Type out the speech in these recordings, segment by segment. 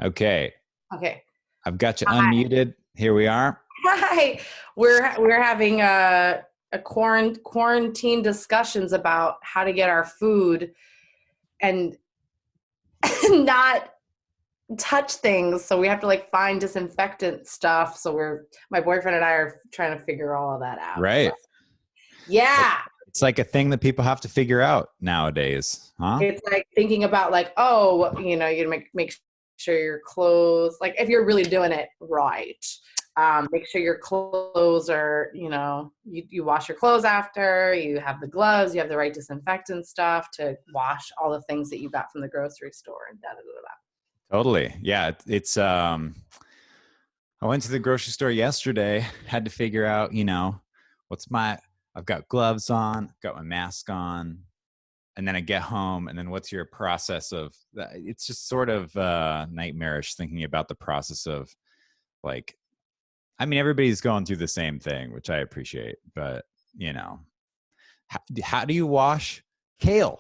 Okay. Okay. I've got you Hi. unmuted. Here we are. Hi. We're having a quarantine discussions about how to get our food and not touch things. So we have to like find disinfectant stuff. So my boyfriend and I are trying to figure all of that out. So Right. yeah. It's like a thing that people have to figure out nowadays, huh? It's like thinking about like, oh, you make sure your clothes, like if you're really doing it right, make sure your clothes are, you wash your clothes after, you have the gloves, you have the right disinfectant stuff to wash all the things that you got from the grocery store and da da da da. Totally. Yeah. It's I went to the grocery store yesterday, had to figure out, I've got gloves on, got my mask on, and then I get home, and then what's your process of it's just sort of nightmarish thinking about the process of like, I mean, everybody's going through the same thing, which I appreciate, but how do you wash kale?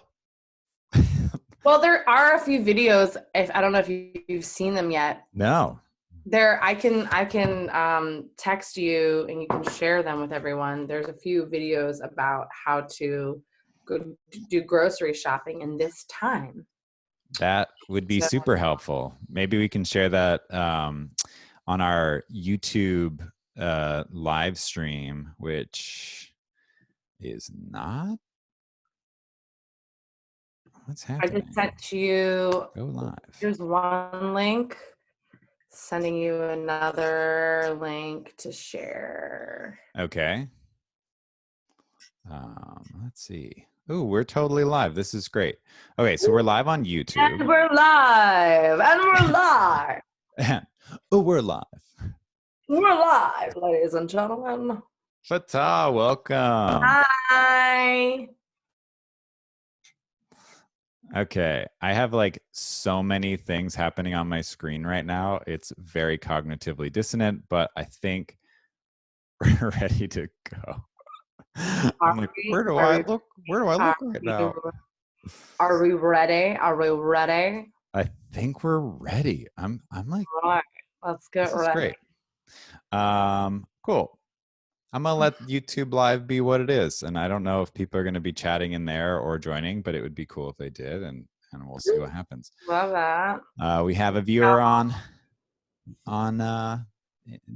Well, there are a few videos. If I don't know if you've seen them yet. No. I can text you and you can share them with everyone. There's a few videos about how to go do grocery shopping in this time. That would be So, super helpful. Maybe we can share that on our YouTube live stream, which is not. What's I happening? just sent you. Go live. Here's one link. Sending you another link to share. Okay. Let's see. Oh, we're totally live. This is great. Okay, so we're live on YouTube. And we're live. And we're live. Oh, we're live. We're live, ladies and gentlemen. Fatah, welcome. Hi. Okay, I have like so many things happening on my screen right now. It's very cognitively dissonant, but I think we're ready to go. I'm like, where do I look? Where do I look right now? Are we ready? Are we ready? I think we're ready. I'm like, All right, let's get this is ready. great. Cool. I'm gonna let YouTube Live be what it is, and I don't know if people are gonna be chatting in there or joining, but it would be cool if they did, and we'll see what happens. Love that. We have a viewer on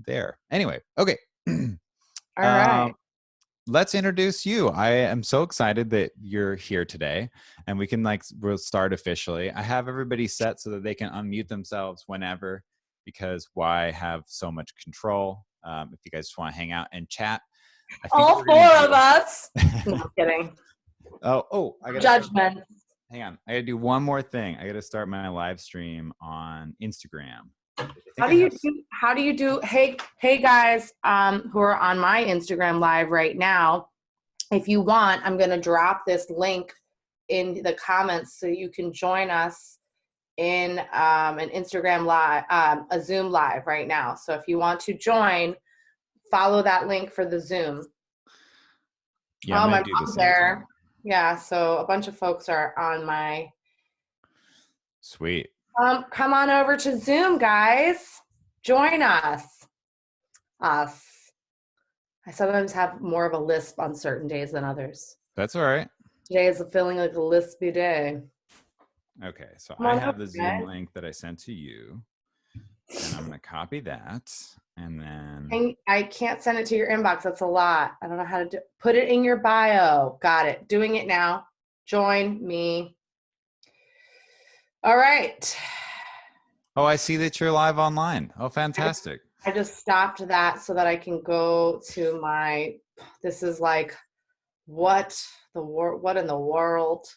there. Anyway, okay. All right. Let's introduce you. I am so excited that you're here today, and we'll start officially. I have everybody set so that they can unmute themselves whenever, because why have so much control? If you guys just want to hang out and chat, I think all four of us. No, I'm kidding. I got judgment. Hang on, I gotta do one more thing. I gotta start my live stream on Instagram. How do you do? Hey guys, who are on my Instagram live right now, if you want, I'm going to drop this link in the comments so you can join us in an Instagram live, a Zoom live right now. So if you want to join, follow that link for the Zoom. Yeah, my mom's there. Time. Yeah, so a bunch of folks are on my. Sweet. Come on over to Zoom, guys. Join us. I sometimes have more of a lisp on certain days than others. That's all right. Today is feeling like a lispy day. Okay, so I have the Zoom link that I sent to you, and I'm going to copy that, and then... I can't send it to your inbox. That's a lot. I don't know how to do. Put it in your bio. Got it. Doing it now. Join me. All right. Oh, I see that you're live online. Oh, fantastic. I just stopped that so that I can go to my, this is like, what in the world?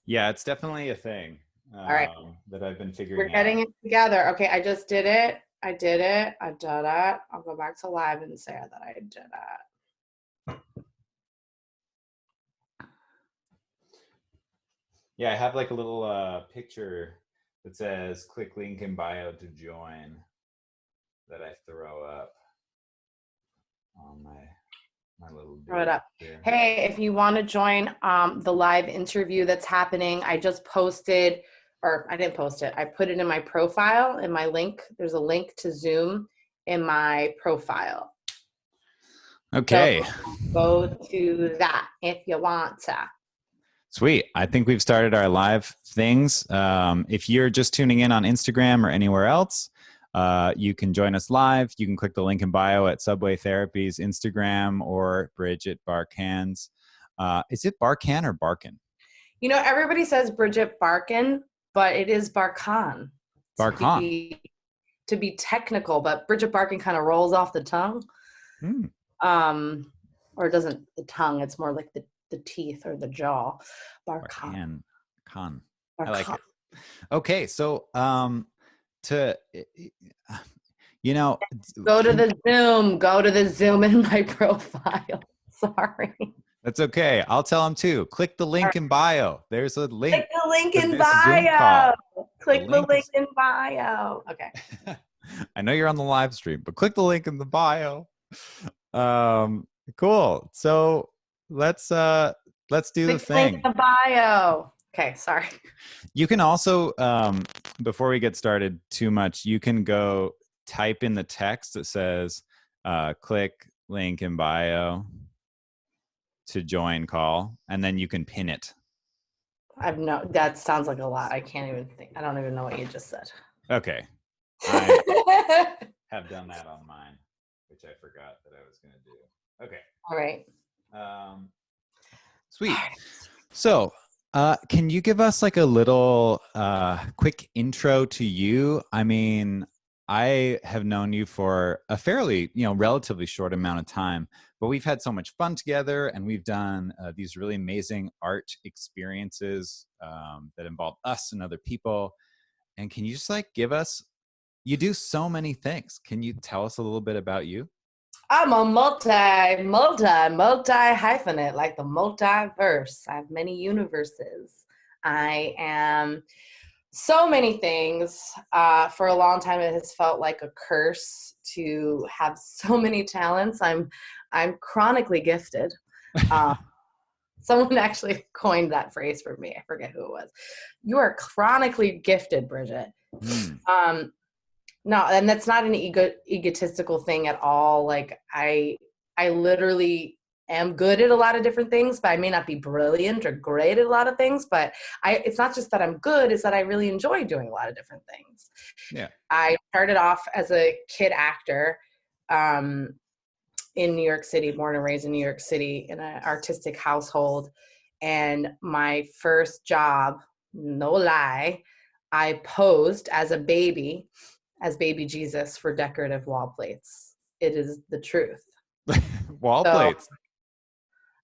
Yeah, it's definitely a thing. All right. That I've been figuring out. We're getting it together. Okay, I just did it. I did it. I did it. I'll go back to live and say that I did it. Yeah, I have like a little picture that says click link in bio to join that I throw up on my little Throw it up. Here. Hey, if you want to join the live interview that's happening, I just posted or I didn't post it. I put it in my profile, in my link. There's a link to Zoom in my profile. Okay. So go to that if you want to. Sweet. I think we've started our live things. If you're just tuning in on Instagram or anywhere else, you can join us live. You can click the link in bio at Subway Therapy's Instagram or Bridget Barkan's. Is it Barkan or Barkan? You know, everybody says Bridget Barkan, but it is Barkan. Barkan. To be technical, but Bridget Barkan kind of rolls off the tongue. Or it doesn't the tongue, it's more like the teeth or the jaw. Barkan. I like it. Okay, so to you know, go to the Zoom in my profile. Sorry. That's okay. I'll tell them too. Click the link in bio. There's a link. Click the link in bio. Click the link in bio. Okay. I know you're on the live stream, but click the link in the bio. Cool. So let's do the thing. Link in the bio. Okay, sorry. You can also, before we get started too much, you can go type in the text that says, click link in bio to join call, and then you can pin it. That sounds like a lot. I can't even think. I don't even know what you just said. Okay. I have done that on mine, which I forgot that I was going to do. Okay. All right. Sweet. So, can you give us like a little quick intro to you? I mean, I have known you for a fairly, relatively short amount of time, but we've had so much fun together, and we've done these really amazing art experiences that involve us and other people. And can you just you do so many things. Can you tell us a little bit about you? I'm a multi-hyphenate, like the multiverse. I have many universes. I am so many things. For a long time, it has felt like a curse to have so many talents. I'm chronically gifted. Someone actually coined that phrase for me. I forget who it was. You are chronically gifted, Bridget. No, and that's not an egotistical thing at all. Like I literally am good at a lot of different things, but I may not be brilliant or great at a lot of things. But it's not just that I'm good; it's that I really enjoy doing a lot of different things. Yeah. I started off as a kid actor in New York City, born and raised in New York City in an artistic household. And my first job, no lie, I posed as a baby. As baby Jesus for decorative wall plates. It is the truth. Wall plates.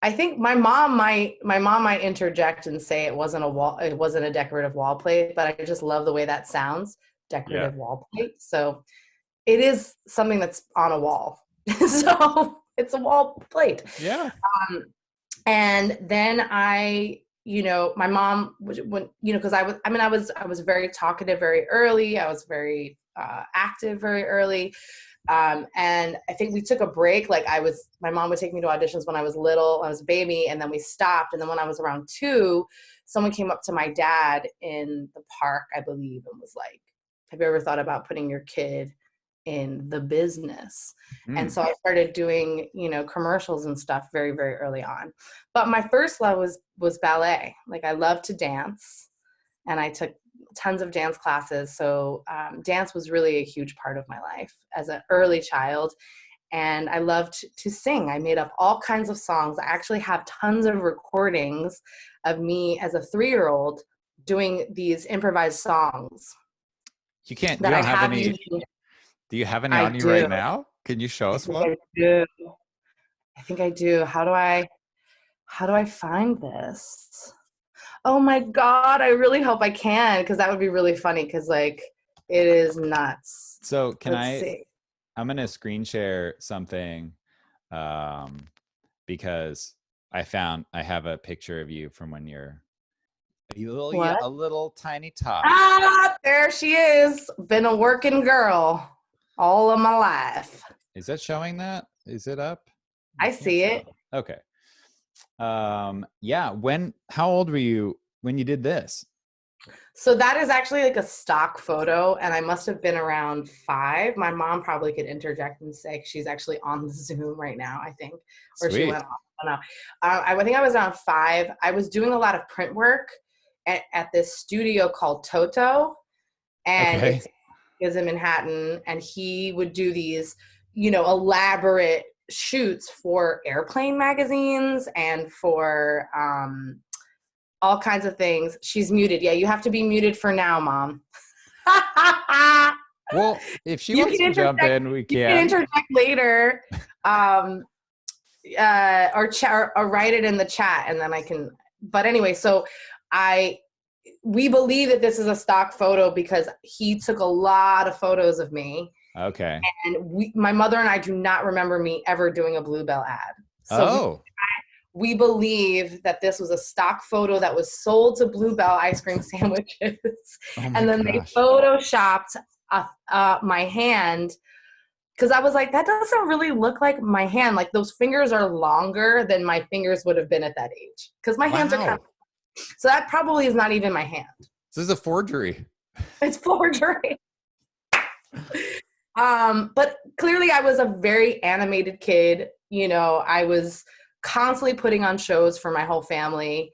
I think my mom might interject and say it wasn't a decorative wall plate, but I just love the way that sounds, decorative wall plate. So it is something that's on a wall. So it's a wall plate. Yeah. And then my mom when because I was very talkative very early. I was very active very early. And I think we took a break. My mom would take me to auditions when I was little. I was a baby, and then we stopped. And then when I was around 2, someone came up to my dad in the park, I believe, and was like, "Have you ever thought about putting your kid in the business?" And so I started doing, commercials and stuff very, very early on. But my first love was ballet. Like I love to dance, and I took tons of dance classes. So dance was really a huge part of my life as an early child. And I loved to sing. I made up all kinds of songs. I actually have tons of recordings of me as a 3-year-old doing these improvised songs. You don't have any. Do you have any on you right now? Can you show us one? I think I do. How do I find this? Oh my God, I really hope I can, because that would be really funny, because it is nuts. So I'm going to screen share something because I have a picture of you from when you're a little tiny tot. There she is. Been a working girl all of my life. Is that showing that? Is it up? I see it. Okay. Yeah. How old were you when you did this? So that is actually like a stock photo, and I must have been around 5. My mom probably could interject and say she's actually on the Zoom right now, I think, or she Sweet. went off. I don't know. I think I was around 5. I was doing a lot of print work at this studio called Toto, and Okay. it's in Manhattan, and he would do these, elaborate shoots for airplane magazines and for all kinds of things. She's muted. Yeah, you have to be muted for now, Mom. Well, if she You wants can to jump interject. in, we You can can. interject later, or write it in the chat, and then I can. But anyway, so we believe that this is a stock photo because he took a lot of photos of me, Okay. and my mother and I do not remember me ever doing a Bluebell ad. So Oh. we believe that this was a stock photo that was sold to Bluebell ice cream sandwiches. Oh my And then they gosh. photoshopped my hand, because I was like, that doesn't really look like my hand. Like, those fingers are longer than my fingers would have been at that age, because my hands are kind of, Wow. so that probably is not even my hand. This is a forgery. It's forgery. But clearly I was a very animated kid. I was constantly putting on shows for my whole family.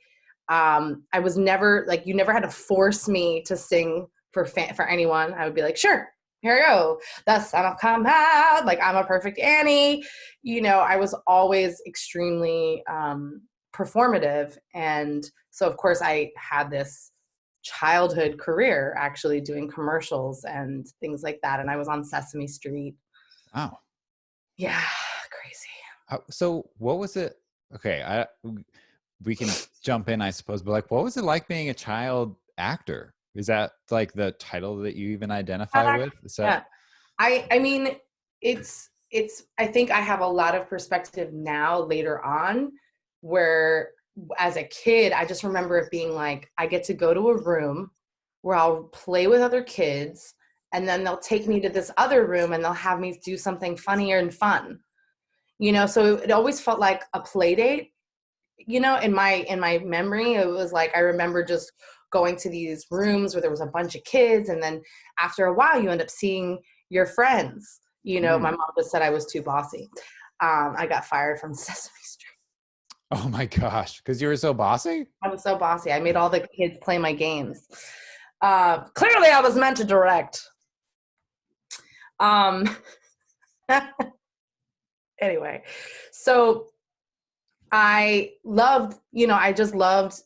I was never, like, you never had to force me to sing for anyone. I would be like, sure, here I go. The sun will come out. Like, I'm a perfect Annie. I was always extremely performative. And so, of course, I had this childhood career actually doing commercials and things like that. And I was on Sesame Street. Wow. Yeah, crazy. So what was it? Okay, we can jump in, I suppose, but like, what was it like being a child actor? Is that like the title that you even identify with? Is that Yeah. I mean, it's I think I have a lot of perspective now later on, where as a kid, I just remember it being like, I get to go to a room where I'll play with other kids, and then they'll take me to this other room and they'll have me do something funnier and fun. So it always felt like a play date. In my memory, it was like, I remember just going to these rooms where there was a bunch of kids, and then after a while you end up seeing your friends. My mom just said I was too bossy. I got fired from Sesame Street. Oh my gosh, because you were so bossy? I was so bossy. I made all the kids play my games. Clearly I was meant to direct. Anyway, so I loved, I just loved,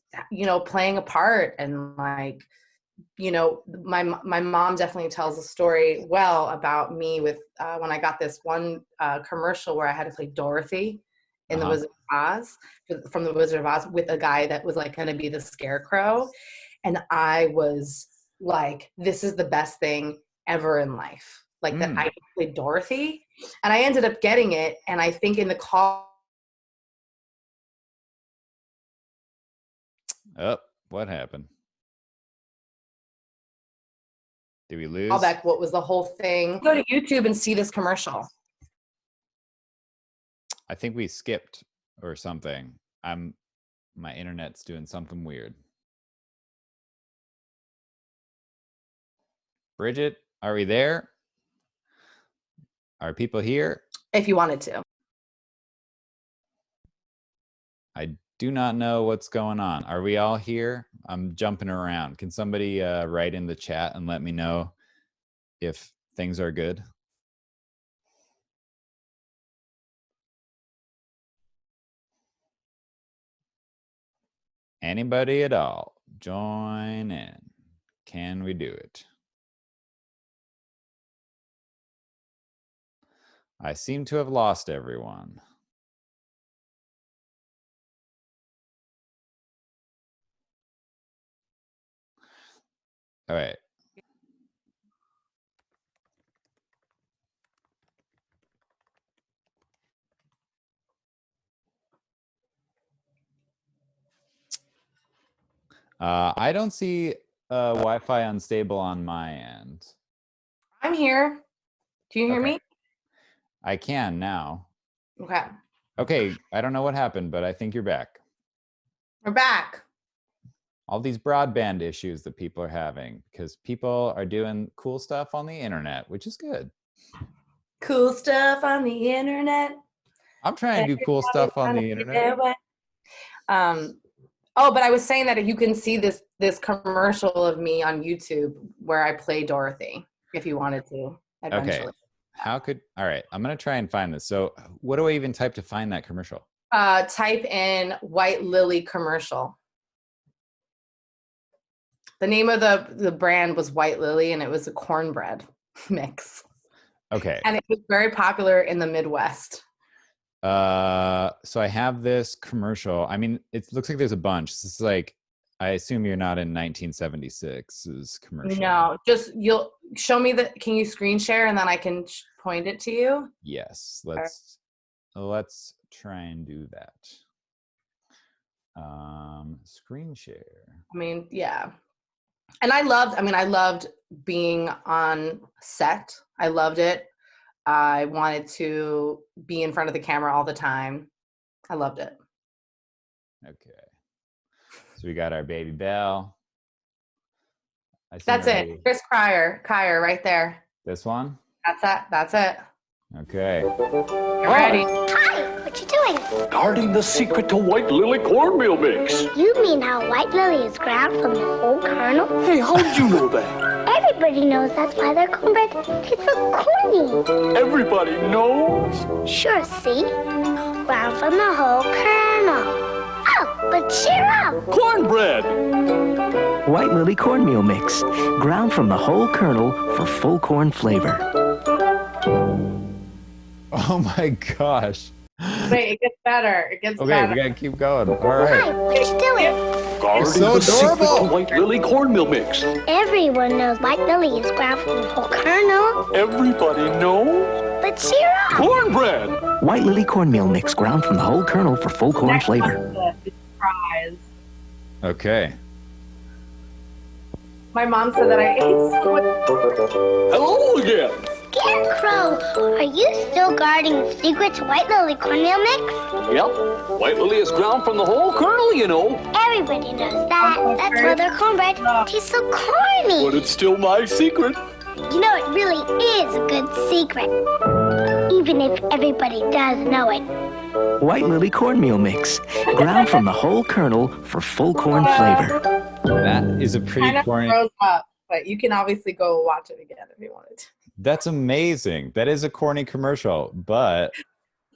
playing a part, and like, my mom definitely tells a story well about me with when I got this one commercial where I had to play Dorothy in the Wizard of Oz, from the Wizard of Oz, with a guy that was like going to be the Scarecrow, and I was like, this is the best thing ever in life, like that I played Dorothy, and I ended up getting it, and I think in the call. Oh, what happened? Did we lose? Callback, what was the whole thing? Go to YouTube and see this commercial. I think we skipped or something. My internet's doing something weird. Bridget, are we there? Are people here? If you wanted to. I do not know what's going on. Are we all here? I'm jumping around. Can somebody write in the chat and let me know if things are good? Anybody at all? Join in. Can we do it? I seem to have lost everyone. All right. I don't see Wi-Fi unstable on my end. I'm here. Do you hear Okay. me? I can now. Okay. Okay, I don't know what happened, but I think you're back. We're back. all these broadband issues that people are having because people are doing cool stuff on the internet, which is good. Cool stuff on the internet. I'm trying to do cool stuff on the internet. Oh, but I was saying that you can see this commercial of me on YouTube where I play Dorothy if you wanted to eventually. Okay. All right. I'm going to try and find this. So what do I even type to find that commercial? Type in White Lily commercial. The name of the brand was White Lily, and it was a cornbread mix. Okay. And it was very popular in the Midwest. So I have this commercial. I mean, it looks like there's a bunch. This is like, I assume you're not in 1976's commercial. No, just you'll show me can you screen share and then I can point it to you? Yes. Let's try and do that. Screen share. I mean, yeah. And I loved being on set. I loved it. I wanted to be in front of the camera all the time. I loved it. Okay. So we got our baby Belle. That's it. Chris Cryer right there. This one? That's it. Okay. Get ready. Hi, what you doing? Guarding the secret to White Lily cornmeal mix. You mean how White Lily is ground from the whole kernel? Hey, how'd you know that? Everybody knows that's why their cornbread tastes so corny. Everybody knows? Sure, see? Ground from the whole kernel. Oh, but cheer up! Cornbread! White Lily cornmeal mix, ground from the whole kernel for full corn flavor. Oh my gosh. Wait, it gets better. It gets Okay, better. we gotta keep going. All right. Hi, what you doing? Guarding so the secret adorable. to White Lily cornmeal mix. Everyone knows White Lily is ground from the whole kernel. Everybody knows? But cheer up! Cornbread! White Lily cornmeal mix, ground from the whole kernel for full corn Next flavor. one's the surprise. Okay. My mom said that I ate so much. Hello again! Scarecrow, are you still guarding the secret to White Lily cornmeal mix? Yep, White Lily is ground from the whole kernel, you know. Everybody knows that. That's why their cornbread tastes so corny. But it's still my secret. You know, it really is a good secret. Even if everybody does know it. White Lily cornmeal mix, ground from the whole kernel for full corn flavor. That is a pretty Kind of corny. froze up, but you can obviously go watch it again if you wanted to. That's amazing. That is a corny commercial, but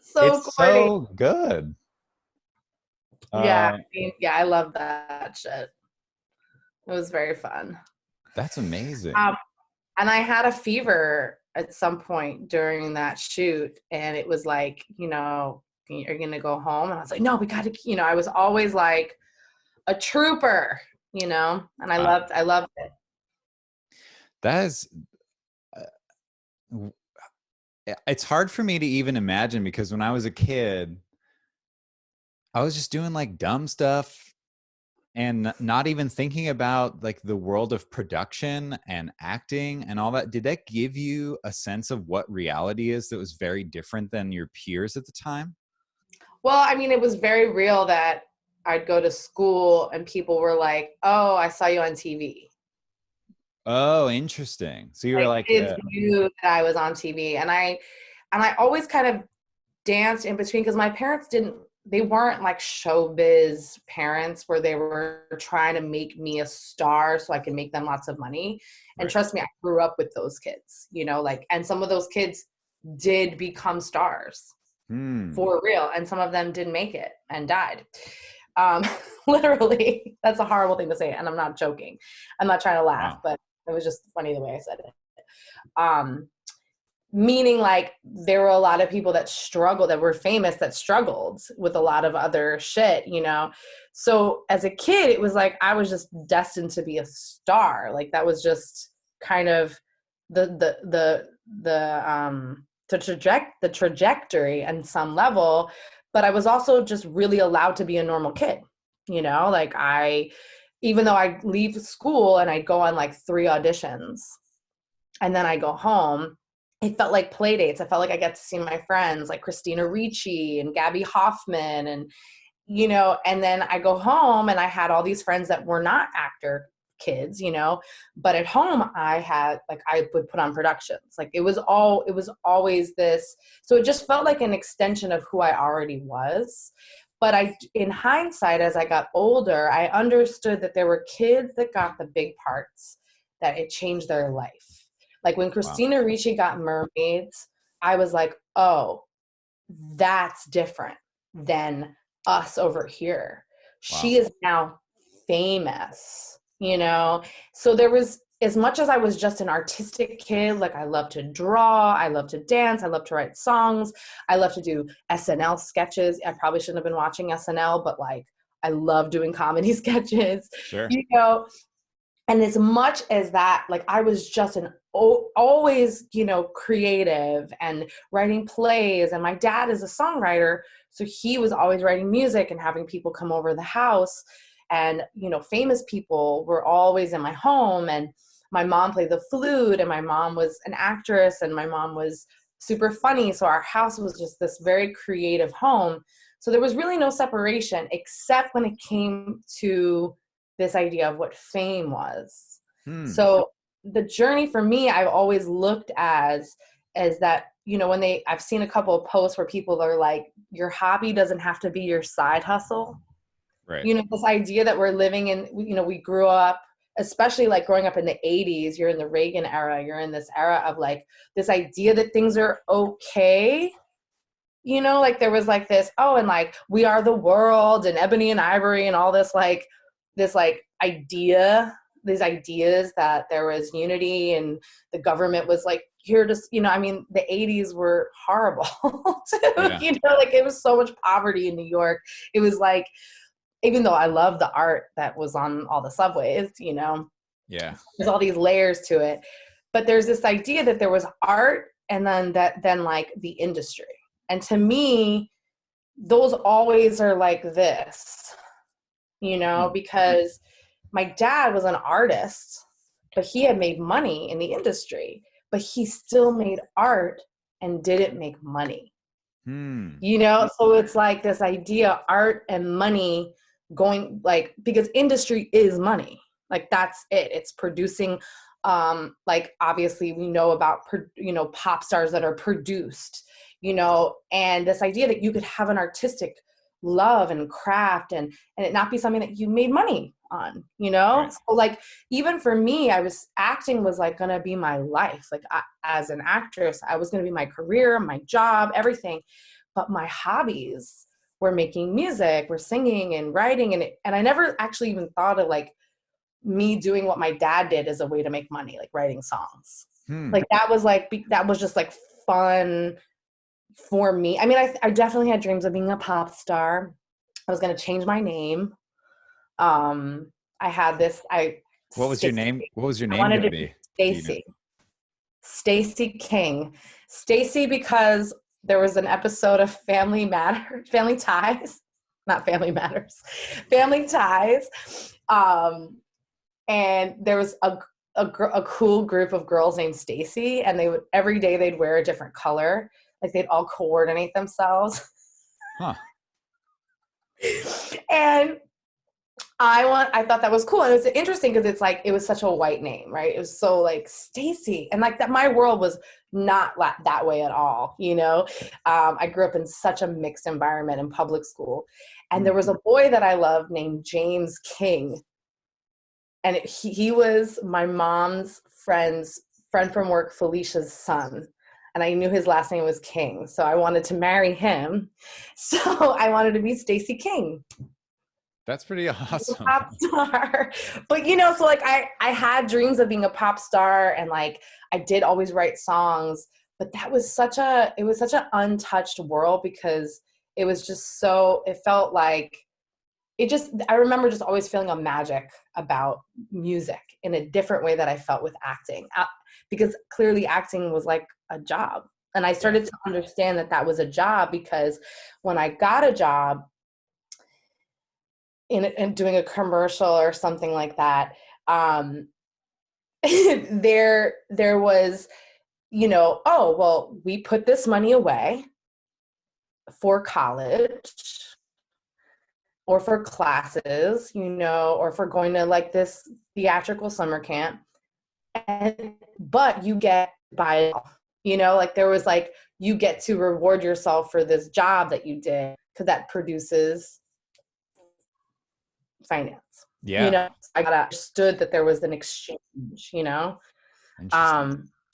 So it's corny. so good. Yeah, I love that shit. It was very fun. That's amazing. And I had a fever at some point during that shoot, and it was like, you know, are you gonna go home? And I was like, no, we gotta, you know, I was always like a trooper, you know, and I loved it. That is, it's hard for me to even imagine because when I was a kid, I was just doing like dumb stuff and not even thinking about like the world of production and acting and all that. Did that give you a sense of what reality is that was very different than your peers at the time? Well, I mean, it was very real that I'd go to school and people were like, oh, I saw you on TV. Oh, interesting. So you were like kids knew that I was on TV, and I always kind of danced in between because my parents they weren't like showbiz parents where they were trying to make me a star so I could make them lots of money. And Right. trust me, I grew up with those kids, you know, like, and some of those kids did become stars for real, and some of them didn't make it and died. Literally, that's a horrible thing to say, and I'm not joking. I'm not trying to laugh, but it was just funny the way I said it. Meaning like there were a lot of people that struggled, that were famous, that struggled with a lot of other shit, you know? So as a kid, it was like, I was just destined to be a star. Like that was just kind of the trajectory on some level, but I was also just really allowed to be a normal kid, you know? Like even though I leave school and I go on like 3 auditions and then I go home, it felt like play dates. I felt like I got to see my friends like Christina Ricci and Gabby Hoffman and, you know, and then I go home and I had all these friends that were not actor kids, you know, but at home I would put on productions. Like it was always this. So it just felt like an extension of who I already was. But in hindsight, as I got older, I understood that there were kids that got the big parts, that it changed their life. Like when Christina Ricci got Mermaids, I was like, oh, that's different than us over here. Wow. She is now famous, you know? So there was, as much as I was just an artistic kid, like I love to draw, I love to dance, I love to write songs, I love to do SNL sketches. I probably shouldn't have been watching SNL, but like I love doing comedy sketches, sure. You know? And as much as that, like I was just always, you know, creative and writing plays, and my dad is a songwriter. So he was always writing music and having people come over the house, and, you know, famous people were always in my home, and my mom played the flute, and my mom was an actress, and my mom was super funny. So our house was just this very creative home. So there was really no separation except when it came to this idea of what fame was. So the journey for me, I've always looked as that, you know, I've seen a couple of posts where people are like, your hobby doesn't have to be your side hustle. Right. You know, this idea that we're living in, you know, we grew up, especially like growing up in the 80s, you're in the Reagan era, you're in this era of like this idea that things are okay. You know, like there was like this, oh, and like We Are the World and Ebony and Ivory and all this idea, these ideas that there was unity and the government was like here to, you know, I mean, the 80s were horrible too, yeah. You know, like it was so much poverty in New York. It was like, even though I love the art that was on all the subways, you know, yeah, there's all these layers to it, but there's this idea that there was art and then like the industry. And to me, those always are like this, you know, because my dad was an artist, but he had made money in the industry, but he still made art and didn't make money. You know, so it's like this idea, art and money going, like, because industry is money. Like that's it. It's producing, like obviously we know about, you know, pop stars that are produced, you know, and this idea that you could have an artistic love and craft and it not be something that you made money on, you know? Right. So like, even for me, acting was like going to be my life. Like as an actress, I was going to be my career, my job, everything. But my hobbies were making music, were singing and writing. And I never actually even thought of like me doing what my dad did as a way to make money, like writing songs. Like that was just like fun for me. I mean, I definitely had dreams of being a pop star. I was going to change my name. I had this, what was your name? What was your name going to be? Stacy. Stacy King. Stacy, because there was an episode of Family Ties. And there was a cool group of girls named Stacy, and every day they'd wear a different color. Like they'd all coordinate themselves. Huh. And I thought that was cool. And it was interesting because it's like, it was such a white name, right? It was so like Stacy. And like that, my world was not that way at all. You know, I grew up in such a mixed environment in public school. And there was a boy that I loved named James King. And he was my mom's friend from work, Felicia's son. And I knew his last name was King. So I wanted to marry him. So I wanted to be Stacy King. That's pretty awesome. Pop star. But, you know, so like I had dreams of being a pop star, and like I did always write songs, but that was such an untouched world, because it was just so, it felt like I remember just always feeling a magic about music in a different way that I felt with acting, because clearly acting was like a job. And I started to understand that was a job, because when I got a job in doing a commercial or something like that, there was, you know, oh, well, we put this money away for college. or for classes, you know, or for going to like this theatrical summer camp. But you get by it all, you know, like there was like, you get to reward yourself for this job that you did because that produces finance. Yeah. You know, I understood that there was an exchange, you know.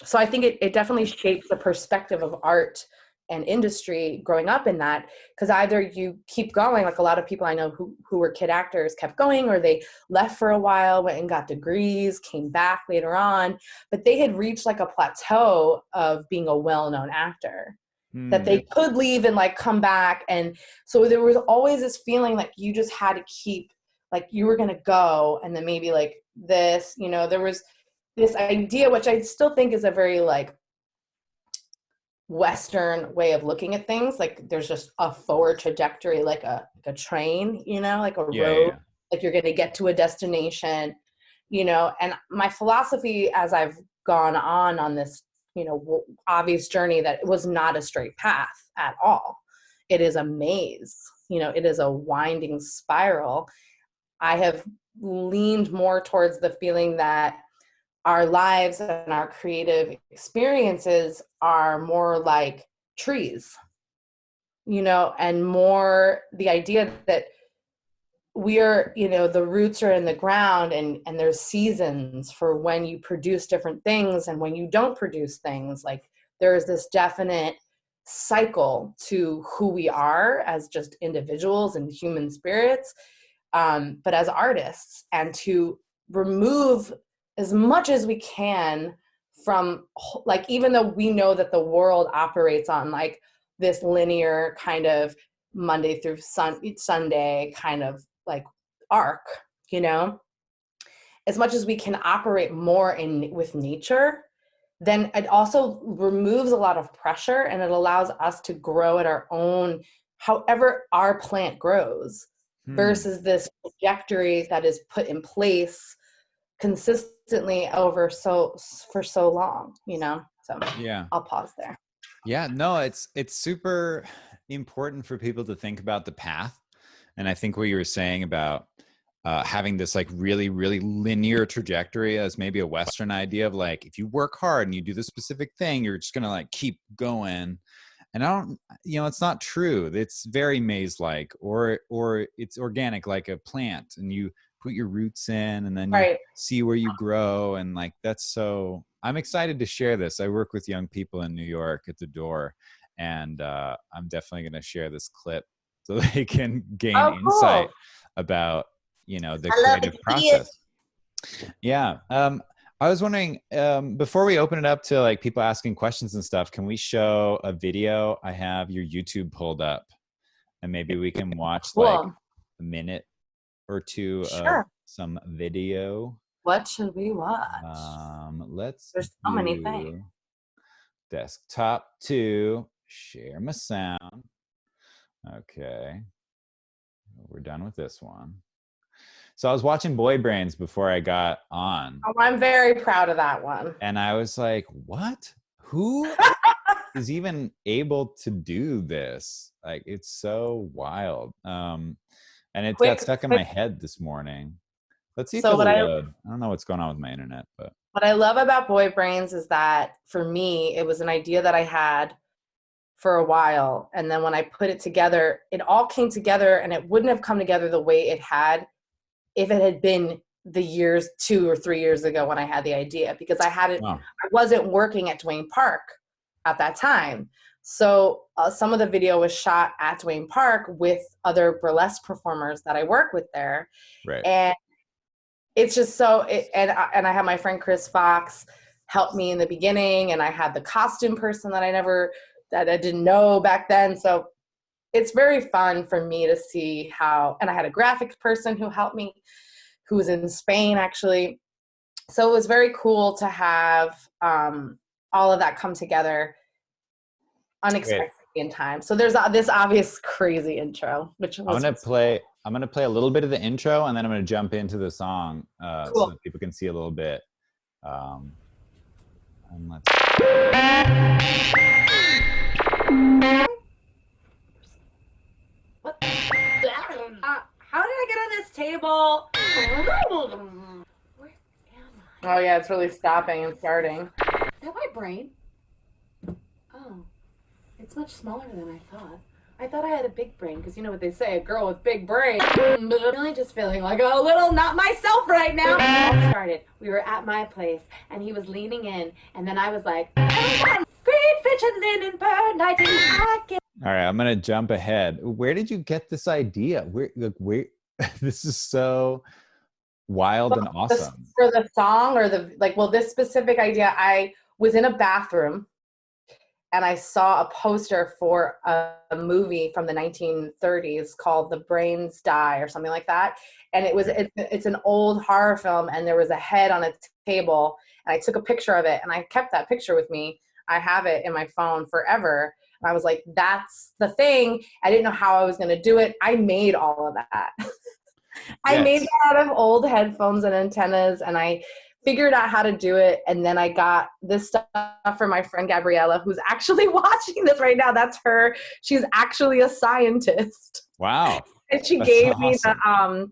So I think it definitely shapes the perspective of art and industry growing up in that, because either you keep going, like a lot of people I know who were kid actors kept going, or they left for a while, went and got degrees, came back later on, but they had reached like a plateau of being a well-known actor that they could leave and like come back. And so there was always this feeling like you just had to keep, like you were going to go, and then maybe like this, you know, there was this idea, which I still think is a very like Western way of looking at things. Like there's just a forward trajectory, like a train, you know, like a road, like you're going to get to a destination, you know. And my philosophy as I've gone on this, you know, obvious journey, that it was not a straight path at all. It is a maze, you know, it is a winding spiral. I have leaned more towards the feeling that our lives and our creative experiences are more like trees, you know, and more the idea that we're, you know, the roots are in the ground, and there's seasons for when you produce different things and when you don't produce things. Like there's this definite cycle to who we are as just individuals and human spirits, but as artists, and to remove as much as we can from, like, even though we know that the world operates on like this linear kind of Monday through Sunday kind of like arc, you know, as much as we can operate more with nature, then it also removes a lot of pressure, and it allows us to grow at our own, however our plant grows, versus this trajectory that is put in place consistently for so long, you know. So yeah, I'll pause there. Yeah, no, it's super important for people to think about the path. And I think what you were saying about having this like really, really linear trajectory as maybe a Western idea of like, if you work hard and you do this specific thing, you're just gonna like keep going. And I don't, you know, it's not true. It's very maze-like, or it's organic like a plant, and you put your roots in, and then you see where you grow. And like, that's so, I'm excited to share this. I work with young people in New York at the Door, and I'm definitely going to share this clip so they can gain insight about, you know, the creative process. Yeah. I was wondering, before we open it up to like people asking questions and stuff, can we show a video? I have your YouTube pulled up, and maybe we can watch like a minute or two of some video. What should we watch? There's so many things. Desktop 2, share my sound. Okay, we're done with this one. So I was watching Boy Brains before I got on. Oh, I'm very proud of that one. And I was like, what? Who is even able to do this? Like, it's so wild. And it got stuck in my head this morning. Let's see if it'll load. I don't know what's going on with my internet, but what I love about Boy Brains is that for me, it was an idea that I had for a while. And then when I put it together, it all came together, and it wouldn't have come together the way it had if it had been the years 2 or 3 years ago when I had the idea, because I wasn't working at Duane Park at that time. So some of the video was shot at Duane Park with other burlesque performers that I work with there. Right. And it's just so, and I had my friend Chris Fox help me in the beginning, and I had the costume person that I didn't know back then. So it's very fun for me to see how, and I had a graphics person who helped me, who was in Spain actually. So it was very cool to have all of that come together unexpectedly in time. So there's this obvious crazy intro, which was I'm gonna play a little bit of the intro, and then I'm gonna jump into the song so that people can see a little bit. And let's. animal. Where am I? Oh yeah, it's really stopping and starting. Is that my brain? Oh, it's much smaller than I thought. I thought I had a big brain, because you know what they say, a girl with big brain. But I'm really just feeling like a little not myself right now. It all started. We were at my place, and he was leaning in, and then I was like, green fish and linen bird, I didn't like it. All right, I'm gonna jump ahead. Where did you get this idea? Where this is so wild and awesome. For the song or this specific idea, I was in a bathroom and I saw a poster for a movie from the 1930s called The Brains Die or something like that. And it's an old horror film, and there was a head on a table, and I took a picture of it, and I kept that picture with me. I have it in my phone forever. And I was like, that's the thing. I didn't know how I was going to do it. I made all of that. I made that out of old headphones and antennas, and I figured out how to do it. And then I got this stuff from my friend Gabriella, who's actually watching this right now. That's her. She's actually a scientist. Wow. And she gave me the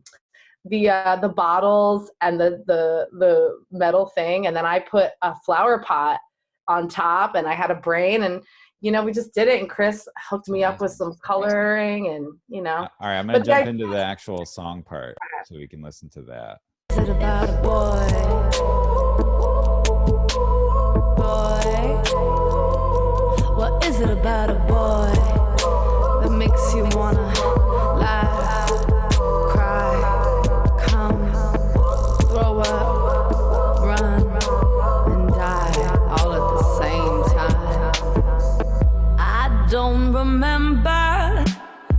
bottles and the metal thing, and then I put a flower pot on top, and I had a brain, and we just did it, and Chris hooked me up with some coloring, and All right, I'm gonna jump into the actual song part so we can listen to that. Is it about a boy? What is it about a boy that makes you wanna laugh, cry, come, throw up, run, and die all at the same time? I don't remember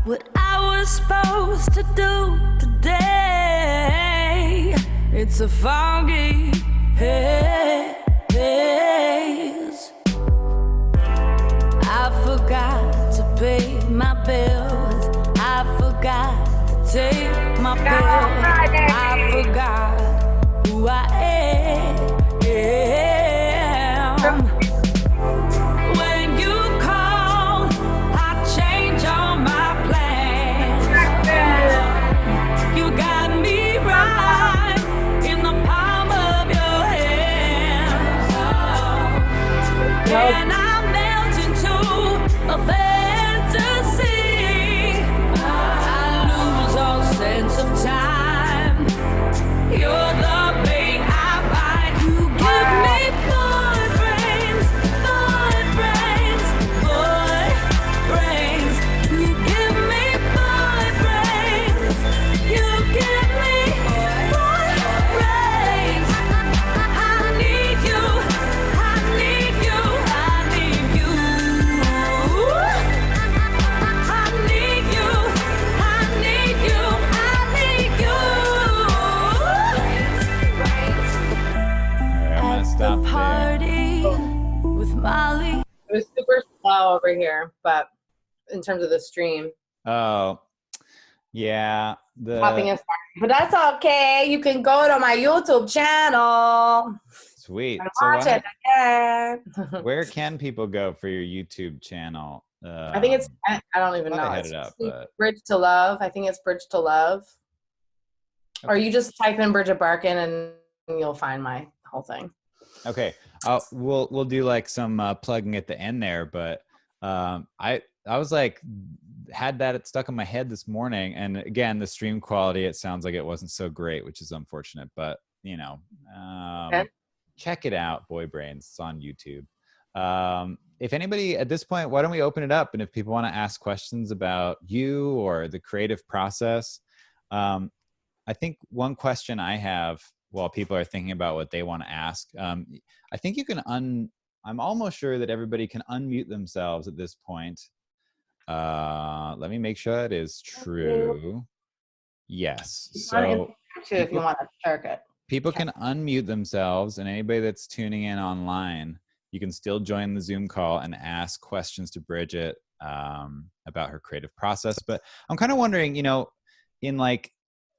what I was supposed to do today. It's a foggy haze. I forgot to pay my bills. I forgot to take my pills. I forgot who I am. When you call, I change all my plans. You got me right in the palm of your hand. And I melt into a fantasy. I lose all sense of time. You're the bait I bite. You give me boy brains, boy brains, boy brains. You give me boy brains. You give me boy brains. I need you. I need you. I need you. I need you. I need you. I need you. All right, I'm gonna stop there. Party with Molly. It was super slow over here, but in terms of the stream, Oh, yeah. popping and starting. But that's okay. You can go to my YouTube channel Sweet. and So watch it again. where can people go for your YouTube channel? I think it's, I don't even I know. had It's it up, Bridge but Bridge to Love. I think it's Bridge to Love. Or you just type in Bridget Barkan and you'll find my whole thing. okay. We'll do like some plugging at the end there, but I was like had that stuck in my head this morning, and again the stream quality, it sounds like it wasn't so great, which is unfortunate, but Okay. check it out, Boy Brains. It's on YouTube. If anybody at this point, why don't we open it up, and if people want to ask questions about you or the creative process, I think one question I have while people are thinking about what they want to ask, I think you can I'm almost sure that everybody can unmute themselves at this point. Let me make sure that is true. Yes. So If you want to share it. people can unmute themselves, and anybody that's tuning in online, you can still join the Zoom call and ask questions to Bridget about her creative process. But I'm kind of wondering, in like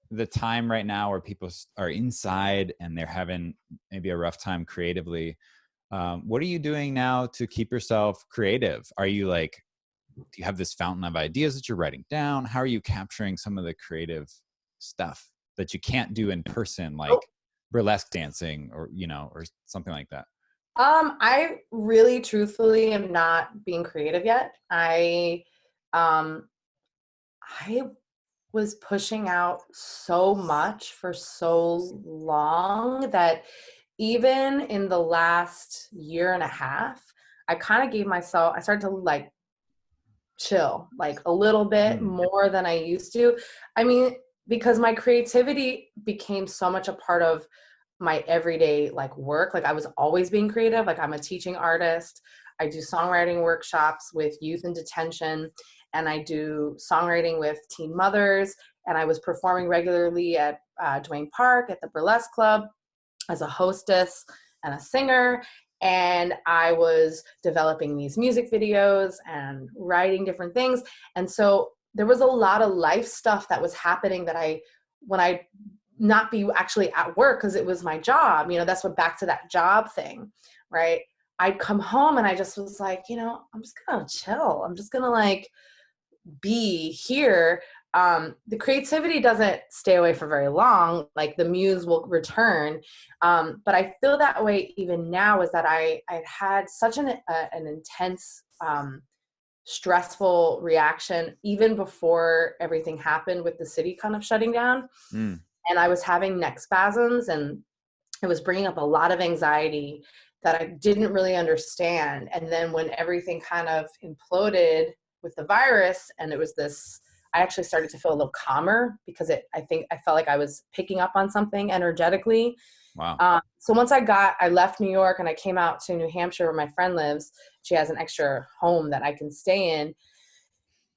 the time right now where people are inside and they're having maybe a rough time creatively, what are you doing now to keep yourself creative? Are you like, do you have this fountain of ideas that you're writing down? How are you capturing some of the creative stuff that you can't do in person, like Oh. burlesque dancing or, you know, or something like that? I really truthfully am not being creative yet. Um I was pushing out so much for so long that even in the last year and a half, I kind of I started to like chill like a little bit more than I used to. I mean, because my creativity became so much a part of my everyday like work. Like I was always being creative. Like I'm a teaching artist. I do songwriting workshops with youth in detention, and I do songwriting with teen mothers. And I was performing regularly at Duane Park at the Burlesque Club as a hostess and a singer. And I was developing these music videos and writing different things. And so there was a lot of life stuff that was happening that when I not be actually at work, because it was my job, you know, that's what back to that job thing, right? I'd come home and I just was like, you know, I'm just gonna chill. I'm just gonna like be here. The creativity doesn't stay away for very long. Like the muse will return. But I feel that way even now, is that I've had such an intense, stressful reaction even before everything happened with the city kind of shutting down. And I was having neck spasms, and it was bringing up a lot of anxiety that I didn't really understand. And then when everything kind of imploded with the virus, and it was this, I actually started to feel a little calmer, because I think I felt like I was picking up on something energetically. Wow. So once I left New York and I came out to New Hampshire where my friend lives. She has an extra home that I can stay in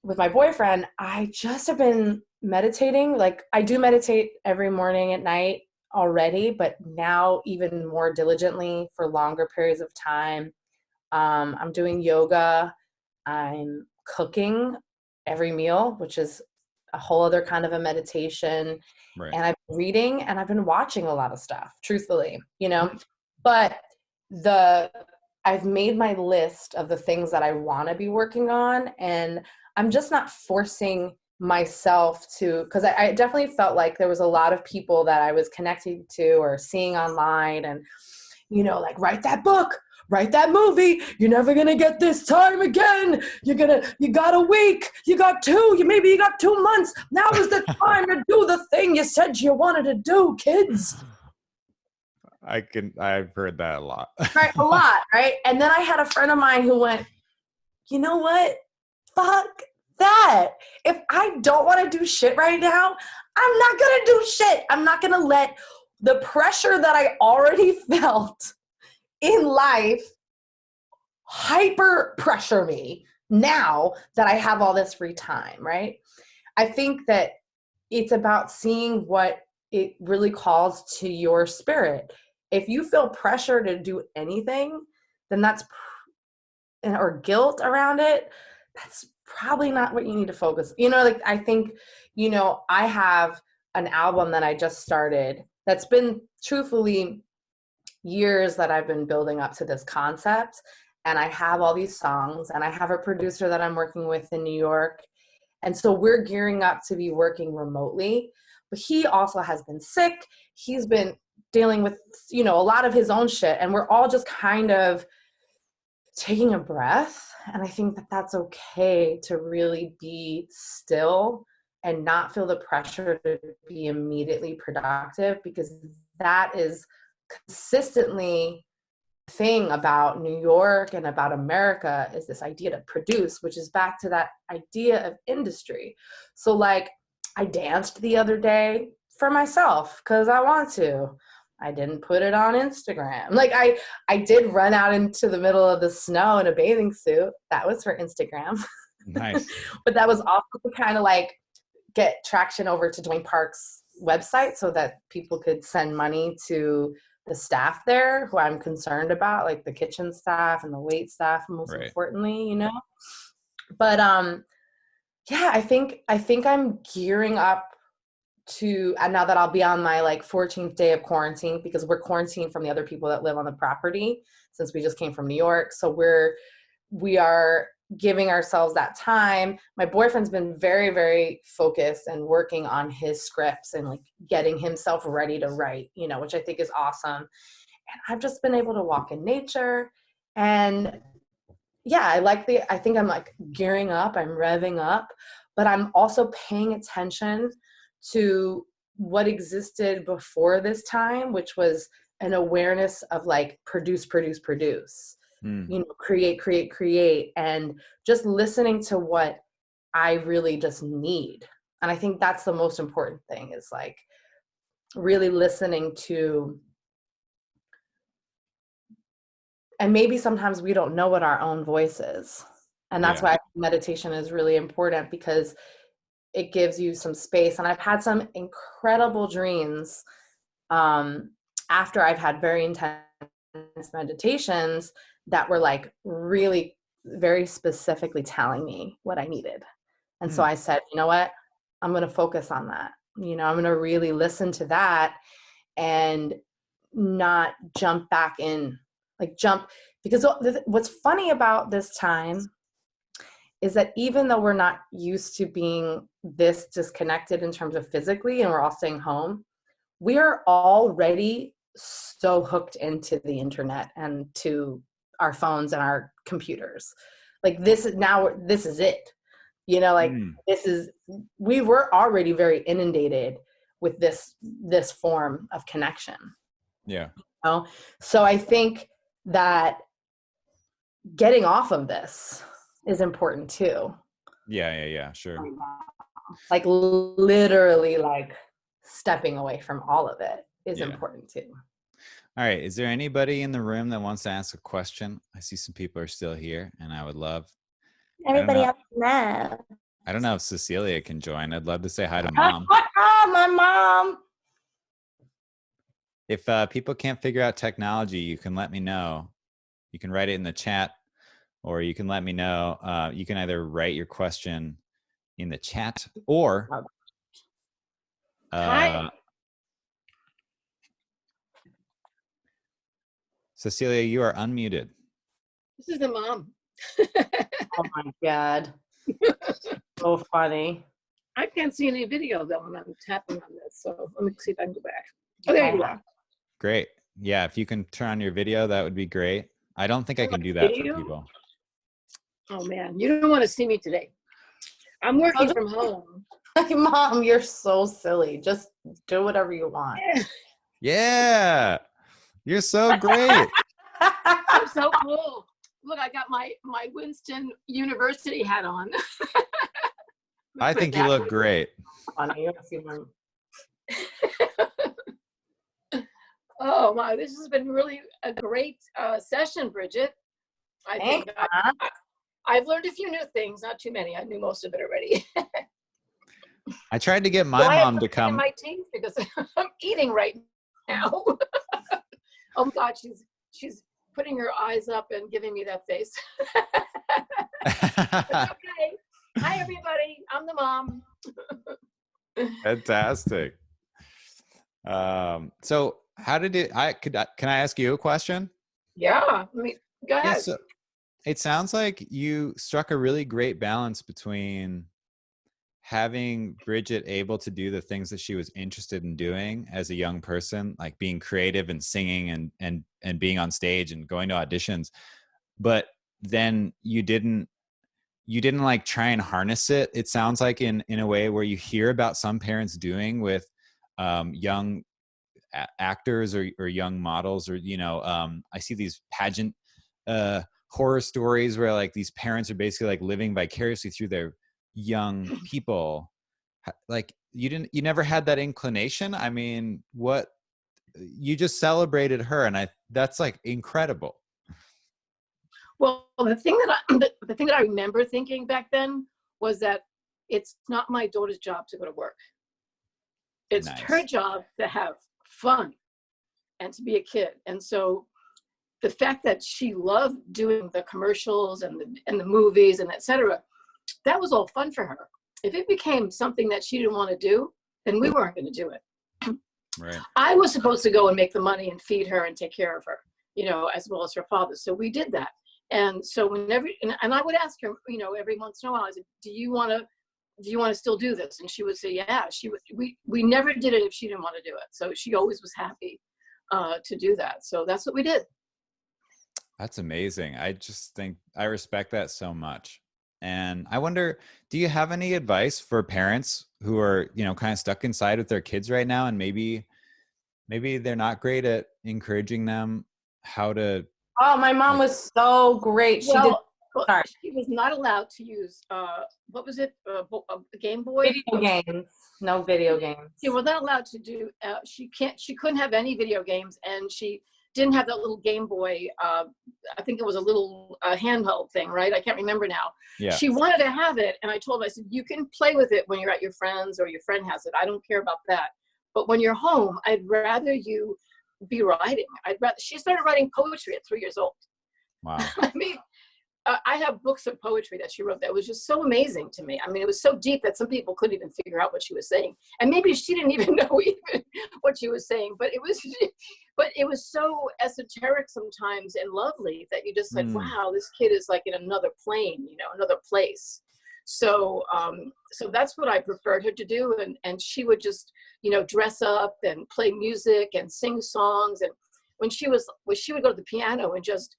with my boyfriend. I just have been meditating. Like I do meditate every morning at night already, but now even more diligently for longer periods of time. I'm doing yoga. I'm cooking every meal, which is a whole other kind of a meditation. Right. And I've been reading, and I've been watching a lot of stuff, truthfully, you know, but I've made my list of the things that I want to be working on, and I'm just not forcing myself to, because I definitely felt like there was a lot of people that I was connecting to or seeing online, and, you know, like, write that book, write that movie, you're never gonna get this time again, you got a week, you got maybe you got 2 months, now is the time to do the thing you said you wanted to do, kids. I've heard that a lot. Right, a lot, right? And then I had a friend of mine who went, you know what? Fuck that. If I don't want to do shit right now, I'm not going to do shit. I'm not going to let the pressure that I already felt in life hyper pressure me now that I have all this free time, right? I think that it's about seeing what it really calls to your spirit. If you feel pressure to do anything, then or guilt around it, that's probably not what you need to focus. You know, like I think, you know, I have an album that I just started that's been truthfully years that I've been building up to this concept. And I have all these songs, and I have a producer that I'm working with in New York. And so we're gearing up to be working remotely, but he also has been sick. He's been dealing with, you know, a lot of his own shit, and we're all just kind of taking a breath. And I think that that's okay to really be still and not feel the pressure to be immediately productive, because that is consistently the thing about New York and about America, is this idea to produce, which is back to that idea of industry. So like I danced the other day for myself because I want to. I didn't put it on Instagram. Like I did run out into the middle of the snow in a bathing suit. That was for Instagram. Nice. But that was also to kind of like get traction over to Duane Park's website so that people could send money to the staff there, who I'm concerned about, like the kitchen staff and the wait staff, most importantly, you know. But yeah, I think I'm gearing up to, and now that I'll be on my like 14th day of quarantine, because we're quarantined from the other people that live on the property since we just came from New York. So we are giving ourselves that time. My boyfriend's been very, very focused and working on his scripts and like getting himself ready to write, you know, which I think is awesome. And I've just been able to walk in nature. And yeah, I think I'm like gearing up, I'm revving up, but I'm also paying attention to what existed before this time, which was an awareness of like produce, you know, create, and just listening to what I really just need. And I think that's the most important thing, is like really listening to, and maybe sometimes we don't know what our own voice is. And that's why meditation is really important, because it gives you some space. And I've had some incredible dreams after I've had very intense meditations that were like really very specifically telling me what I needed. And so I said, you know what, I'm going to focus on that. You know, I'm going to really listen to that and not jump back in, like jump. Because what's funny about this time is that even though we're not used to being this disconnected in terms of physically, and we're all staying home, we are already so hooked into the internet and to our phones and our computers. Like this is it, you know, like we were already very inundated with this form of connection. Yeah. You know? So I think that getting off of this is important too. Yeah, sure. Like literally like stepping away from all of it is important too. All right. Is there anybody in the room that wants to ask a question? I see some people are still here, and I would love. Everybody else left. I don't know if Cecilia can join. I'd love to say hi to Mom. My mom. If people can't figure out technology, you can let me know. You can write it in the chat, or you can let me know. You can either write your question in the chat, or Cecilia, you are unmuted. This is the mom. Oh my God. So funny. I can't see any video though when I'm tapping on this. So let me see if I can go back. Oh, there you are. Great. Yeah, if you can turn on your video, that would be great. I don't think I can do that for people. Oh man, you don't want to see me today. I'm working from home. Mom, you're so silly. Just do whatever you want. Yeah. You're so great. I'm so cool. Look, I got my Winston University hat on. I think you look great. Oh my, this has been really a great session, Bridget. I think I've learned a few new things, not too many. I knew most of it already. I tried to get my mom to come. My teeth because I'm eating right now. Oh God, she's putting her eyes up and giving me that face. Okay. Hi everybody, I'm the mom. Fantastic. So how did it? Can I ask you a question? Yeah, I mean, go ahead. Yeah, so it sounds like you struck a really great balance between having Bridget able to do the things that she was interested in doing as a young person, like being creative and singing and being on stage and going to auditions, but then you didn't like try and harness it. It sounds like in a way where you hear about some parents doing with young actors or young models, or I see these pageant horror stories where like these parents are basically like living vicariously through their young people. Like you never had that inclination? I mean, what you just celebrated her, and that's like incredible. Well, the thing that I remember thinking back then was that it's not my daughter's job to go to work. It's Nice. her job to have fun and to be a kid. And so the fact that she loved doing the commercials and the movies and etc., that was all fun for her. If it became something that she didn't want to do, then we weren't going to do it. Right. I was supposed to go and make the money and feed her and take care of her, as well as her father. So we did that. And so whenever, and I would ask her, you know, every once in a while, I said, do you want to still do this? And she would say, yeah. We never did it if she didn't want to do it. So she always was happy to do that. So that's what we did. That's amazing. I just think I respect that so much. And I wonder, do you have any advice for parents who are, you know, kind of stuck inside with their kids right now, and maybe they're not great at encouraging them how to? Oh, my mom was so great. She did. Sorry. She was not allowed to use what was it? A Game Boy? Video games. No video games. She was not allowed to do. She couldn't have any video games, and she didn't have that little Game Boy. I think it was a little handheld thing, right? I can't remember now. Yeah. She wanted to have it, and I told her, I said, you can play with it when you're at your friends or your friend has it. I don't care about that. But when you're home, I'd rather you be writing. She started writing poetry at 3 years old. Wow. I mean, I have books of poetry that she wrote that was just so amazing to me. I mean, it was so deep that some people couldn't even figure out what she was saying. And maybe she didn't even know even what she was saying, but it was so esoteric sometimes and lovely that you just said, wow, this kid is like in another plane, you know, another place. So that's what I preferred her to do. And she would just, you know, dress up and play music and sing songs. And when she would go to the piano and just,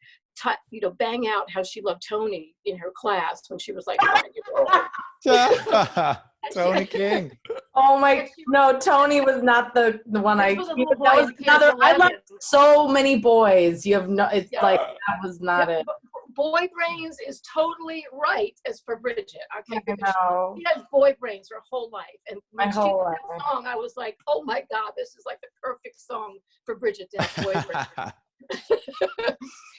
you know, bang out how she loved Tony in her class when she was like 5 years old. Tony King. Oh my, no, Tony was not the one This I, was a that little boy was in another, I love Canadian. so many boys. You have no, it's Yeah. like, that was not Yeah, it. but boy brains is totally right as for Bridget. Okay, I know. she had boy brains her whole life, and when My she whole did that life. song, I was like, oh my God, this is like the perfect song for Bridget to have boy brains.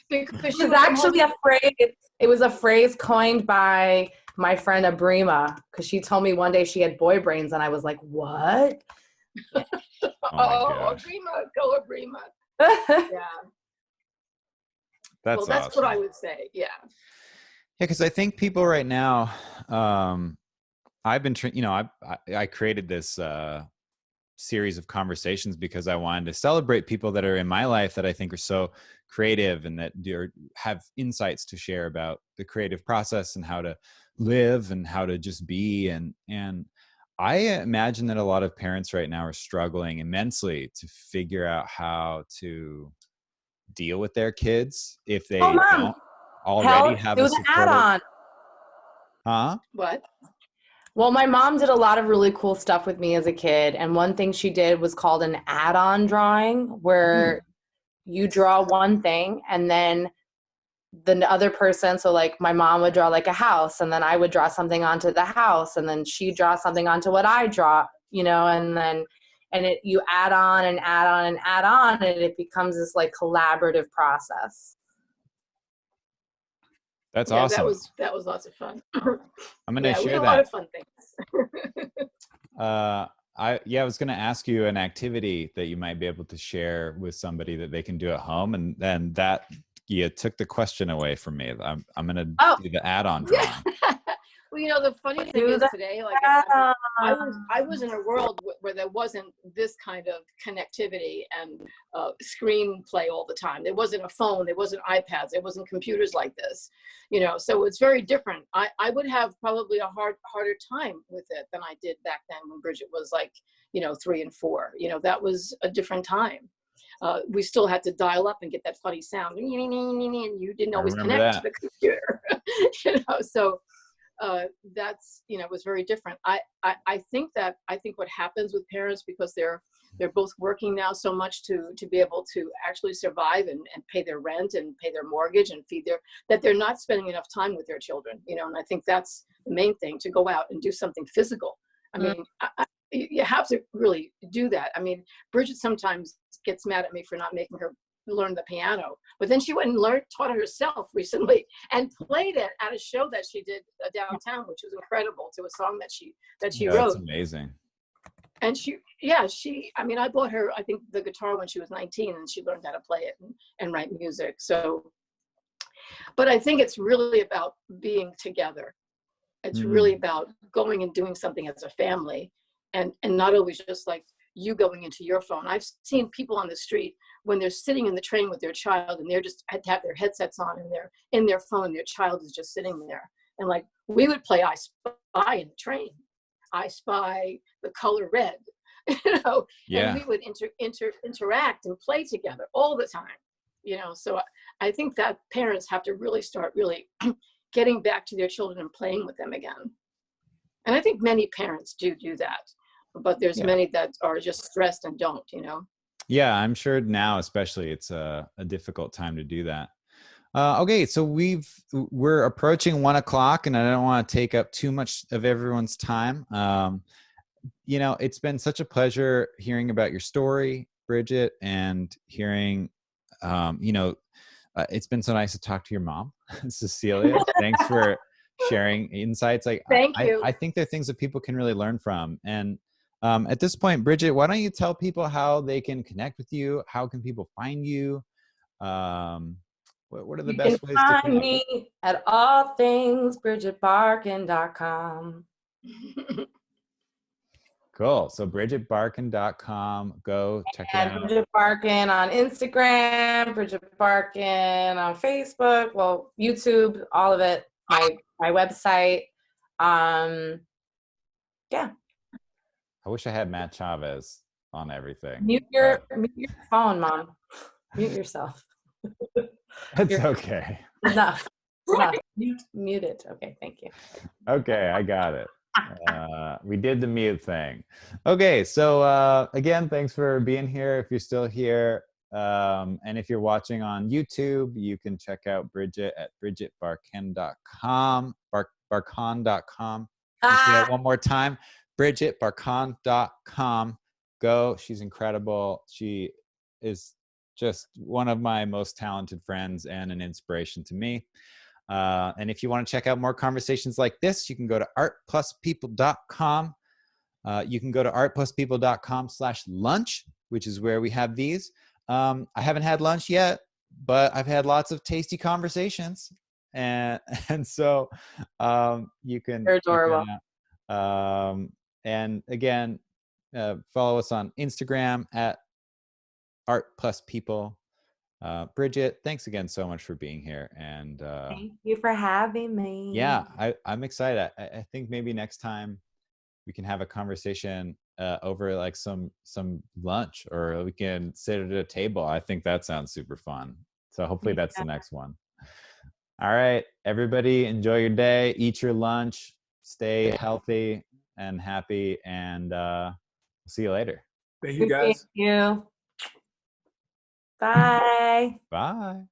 Because It was actually a phrase. It was a phrase coined by my friend Abrima, because she told me one day she had boy brains, and I was like, "What?" Oh my gosh. Abrima, go Abrima. Yeah. That's Well, that's awesome. what I would say. Yeah. Yeah, because I think people right now, I've been, you know, I created this series of conversations because I wanted to celebrate people that are in my life that I think are so creative and that have insights to share about the creative process and how to live and how to just be. And I imagine that a lot of parents right now are struggling immensely to figure out how to deal with their kids if they Oh, Mom. don't already have do a the supportive. add-on. Huh? What? Well, my mom did a lot of really cool stuff with me as a kid, and one thing she did was called an add-on drawing, where you draw one thing and then the other person, so like my mom would draw like a house, and then I would draw something onto the house, and then she draw something onto what I draw, you know, and you add on and add on and add on, and it becomes this like collaborative process. That's Yeah, awesome. that was lots of fun. I'm going to Yeah, we share had a that. lot of fun things. I was going to ask you an activity that you might be able to share with somebody that they can do at home, and then that you took the question away from me. I'm going to do the add-on drawing. Well, you know, the funny thing is today, like I was in a world where there wasn't this kind of connectivity and screenplay all the time. There wasn't a phone, there wasn't iPads, there wasn't computers like this, you know, so it's very different. I would have probably a harder time with it than I did back then when Bridget was like, you know, 3 and 4. You know, that was a different time. We still had to dial up and get that funny sound, and you didn't always connect to the computer. You know, so that's, you know, it was very different. I think what happens with parents, because they're both working now so much to be able to actually survive and pay their rent and pay their mortgage and feed that they're not spending enough time with their children, you know, and I think that's the main thing, to go out and do something physical. I mean, you have to really do that. I mean, Bridget sometimes gets mad at me for not making her learn the piano, but then she went and taught it herself recently and played it at a show that she did downtown, which was incredible, to a song that she wrote. That's amazing. And I mean, I bought her, I think, the guitar when she was 19, and she learned how to play it and write music. So, but I think it's really about being together. It's really about going and doing something as a family, and not always just like, you going into your phone. I've seen people on the street when they're sitting in the train with their child and they're just have their headsets on and they're in their phone, their child is just sitting there. And like, we would play I Spy in the train. I spy the color red, and we would interact and play together all the time, So I think that parents have to really start getting back to their children and playing with them again. And I think many parents do that, but there's many that are just stressed and don't, Yeah, I'm sure now, especially, it's a difficult time to do that. Okay, so we're approaching 1 o'clock, and I don't want to take up too much of everyone's time. It's been such a pleasure hearing about your story, Bridget, and hearing, it's been so nice to talk to your mom, Cecilia. Thanks for sharing insights. Thank you. I think they're things that people can really learn from. And at this point, Bridget, why don't you tell people how they can connect with you? How can people find you? What are the best ways to find connect? me at allthingsbridgetbarkan.com. Cool. So bridgetbarkan.com. Go check it out. Bridget Barkan on Instagram, Bridget Barkan on Facebook, YouTube, all of it. My website. Yeah. I wish I had Matt Chavez on everything. Mute your phone, Mom. Mute yourself. It's okay. Enough. Mute it. Okay, thank you. Okay, I got it. We did the mute thing. Okay, so again, thanks for being here. If you're still here, and if you're watching on YouTube, you can check out Bridget at bridgetbarkan.com. Barkan.com. Say that one more time. bridgetbarkan.com. Go. She's incredible. She is just one of my most talented friends and an inspiration to me. And if you want to check out more conversations like this, you can go to artpluspeople.com. You can go to artpluspeople.com/lunch, which is where we have these. I haven't had lunch yet, but I've had lots of tasty conversations. And so you can. You're adorable. And again, follow us on Instagram at artpluspeople. Bridget, thanks again so much for being here. And thank you for having me. Yeah, I'm excited. I think maybe next time we can have a conversation over like some lunch, or we can sit at a table. I think that sounds super fun. So hopefully that's the next one. All right, everybody, enjoy your day, eat your lunch, stay healthy and happy, and we'll see you later. Thank you, guys. Thank you. Bye. Bye.